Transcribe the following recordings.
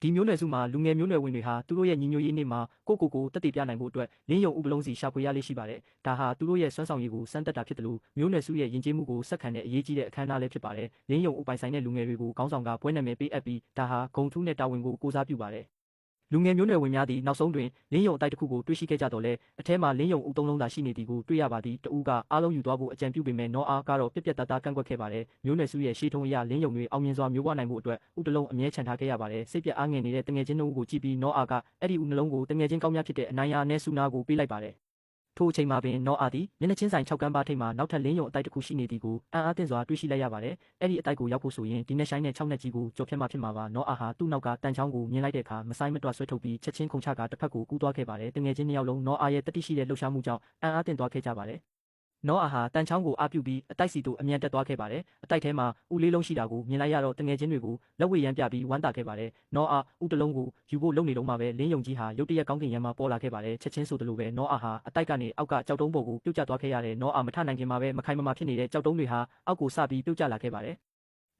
ဒီမျိုးနွယ်စုမှာလူငယ်မျိုးနွယ်ဝင်တွေဟာသူတို့ရဲ့ညီညွတ်ရေးနေ့မှာကိုတက်တည်ပြနိုင်ဖို့အတွက်လင်းယုံဥပလုံးစီရှာဖွေရလေးရှိပါတယ်။ဒါဟာသူတို့ရဲ့စွမ်းဆောင်ရည်ကိုစမ်းသပ်တာဖြစ်တယ်လို့မျိုးနွယ်စုရဲ့ယဉ်ကျေးမှုကိုဆက်ခံတဲ့အရေးကြီးတဲ့အခမ်းအနားလေးဖြစ်ပါတယ်။လင်းယုံဥပိုင်ဆိုင်တဲ့လူငယ်တွေကိုခေါင်းဆောင်ကပွဲနာမည်ပေးအပ်ပြီးဒါဟာဂုဏ်ထူးနဲ့တာဝန်ကိုကိုစားပြုပါတယ်။လူငယ်မျိုးနွယ်ဝင်များသည်နောက်ဆုံးတွင်လင်းယုံအတိုက်တစ်ခုကိုတွေ့ရှိခဲ့ကြတော့လဲအထဲမှာလင်းယုံဥသုံးလုံးသာရှိနေသည်ကိုတွေ့ရပါသည်တဦးကအားလုံးယူသွားဖို့အကြံပြုပေမဲ့နောအားကတော့ပြက်ပြက်သားသားကန့်ကွက်ခဲ့ပါတယ်မျိုးနွယ်စုရဲ့ရှေးထုံးအရလင်းယုံတွေအောင်မြင်စွာမျိုးပွားနိုင်ဖို့အတွက်ဥတလုံးအမြဲချန်ထားခဲ့ရပါတယ်စိတ်ပြက်အားငယ်နေတဲ့တငယ်ချင်းတို့ကိုကြည့်ပြီးနောအားကအဲ့ဒီဥနှလုံးကိုတငယ်ချင်းကောင်းများဖြစ်တဲ့အနိုင်ရာနဲ့ဆူနာကိုပေးလိုက်ပါတယ်ထို့အချိန်မှာပင်နောအားသည်မျက်နှာချင်းဆိုင်6ကမ်းပါထိပ်မှာနောက်ထပ်လင်းယုံအတိုက်တစ်ခုရှိနေသည်ကိုအံ့အားသင့်စွာတွေ့ရှိလိုက်ရပါတယ်အဲ့ဒီအတိုက်ကိုရောက်ဖို့ဆိုရင်ဒီနဲ့ဆိုင်နဲ့6နဲ့ကြီးကိုကြော်ဖြတ်မှဖြစ်မှာပါနောအားဟာသူ့နောက်ကတန်ချောင်းကိုမြင်လိုက်တဲ့အခါမဆိုင်မတွဆွဲထုတ်ပြီးချက်ချင်းခုန်ချကတစ်ဖက်ကိုကူးသွားခဲ့ပါတယ်တငယ်ချင်း2ယောက်လုံးနောအားရဲ့တတိရှိတဲ့လှုပ်ရှားမှုကြောင့်အံ့အားသင့်သွားခဲ့ကြပါတယ်နောအာဟာတန်ချောင်းကိုအားပြုပြီးအတိုက်စီတို့အမြန်တက်သွားခဲ့ပါတယ်အတိုက်ထဲမှာဥလေးလုံးရှိတာကိုမြင်လိုက်ရတော့တငယ်ချင်းတွေကိုလက်ဝဲရမ်းပြပြီးဝမ်းတာခဲ့ပါတယ်နောအာဥတလုံးကိုယူဖို့လုပ်နေတော့မှပဲလင်းယုံကြီးဟာရုတ်တရက်ကောင်းကင်ရံမှာပေါ်လာခဲ့ပါတယ်ချက်ချင်းဆိုသလိုပဲနောအာဟာအတိုက်ကနေအောက်ကကြောက်တုံးပေါ်ကိုပြုတ်ကျသွားခဲ့ရတယ်နောအာမထနိုင်ခင်မှာပဲမခိုင်မမာဖြစ်နေတဲ့ကြောက်တုံးတွေဟာအောက်ကိုစပြီးပြုတ်ကျလာခဲ့ပါတယ်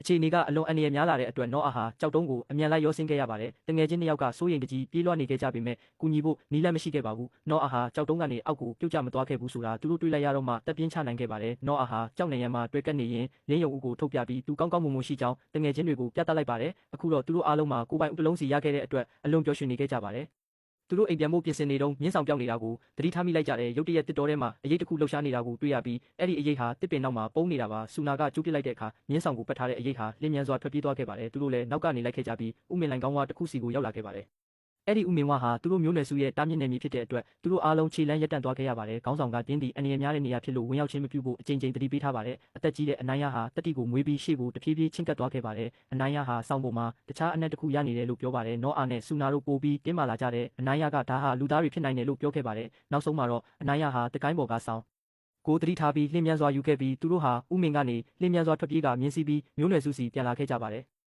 အခြေအနေကအလွန်အန္တရာယ်များလာတဲ့အတွက်နောအာဟာကြောက်တုံးကိုအမြန်လိုက်ရောဆင်းခဲ့ရပါတယ်တငယ်ချင်း2ယောက်ကစိုးရိမ်တကြီးပြေးလွှားနေခဲ့ကြပေမဲ့ကူညီဖို့နီးလန့်မရှိခဲ့ပါဘူးနောအာဟာကြောက်တုံးကနေအောက်ကိုပြုတ်ကျမသွားခဲ့ဘူးဆိုတာသူတို့တွေးလိုက်ရတော့မှတက်ပြင်းချနိုင်ခဲ့ပါတယ်နောအာဟာကြောက်နေရန်မှာတွေ့ကပ်နေရင်လင်းယုံဦးကိုထုတ်ပြပြီးသူကောင်းကောင်းမွန်မွန်ရှိကြောင်းတငယ်ချင်းတွေကိုပြသလိုက်ပါတယ်အခုတော့သူတို့အားလုံးမှာကိုပိုင်ဥပလုံးစီရခဲ့တဲ့အတွက်အလွန်ပျော်ရွှင်နေခဲ့ကြပါတယ်သူတို့အိမ်ပြန်ဖို့ပြင်ဆင်နေတော့မြင်းဆောင်ပြောင်းနေတာကိုသတိထားမိလိုက်ကြတဲ့ရုတ်တရက်တစ်တော်ထဲမှာအရေးတစ်ခုလှုပ်ရှားနေတာကိုတွေ့ရပြီးအဲ့ဒီအရေးဟာတစ်ပင်နောက်မှာပုံနေတာပါဆူနာကကျိုးပစ်လိုက်တဲ့အခါမြင်းဆောင်ကိုပတ်ထားတဲ့အရေးဟာလင်းမြန်စွာထွက်ပြေးသွားခဲ့ပါတယ်သူတို့လည်းနောက်ကနေလိုက်ခဲ့ကြပြီးဥမင်လိုင်ကောင်းဝါတစ်ခုစီကိုရောက်လာခဲ့ပါတယ်အဲ့ဒီဥမင်ဝါဟာသူတို့မျိုးနွယ်စုရဲ့တားမြစ်နယ်မြေဖြစ်တဲ့အတွက်သူတို့အားလုံးခြေလမ်းရက်တန့်သွားခဲ့ရပါတယ်ခေါင်းဆောင်ကတင်းဒီအနေရများတဲ့နေရာဖြစ်လို့ဝင်ရောက်ခြင်းမပြုဖို့အကြိမ်ကြိမ်သတိပေးထားပါတယ်အသက်ကြီးတဲ့အနိုင်ရဟာတတိကိုမွေးပြီးရှေ့ကိုတဖြည်းဖြည်းချင်းကပ်သွားခဲ့ပါတယ်အနိုင်ရဟာစောင်းပေါ်မှာတခြားအနက်တစ်ခုရနေတယ်လို့ပြောပါတယ်နောအာနဲ့ဆူနာတို့ပို့ပြီးတင်းမာလာကြတဲ့အနိုင်ရကဒါဟာလူသားတွေဖြစ်နိုင်တယ်လို့ပြောခဲ့ပါတယ်နောက်ဆုံးမှာတော့အနိုင်ရဟာတကိုင်းပေါ်ကဆောင်းကိုသတိထားပြီးလင်းမြန်စွာယူခဲ့ပြီးသူတို့ဟာဥမင်ကနေလင်းမြန်စွာထွက်ပြေးကမြင်းစီးပြီးမျိုးနွယ်စုစီပြန်လာခဲ့ကြပါတယ်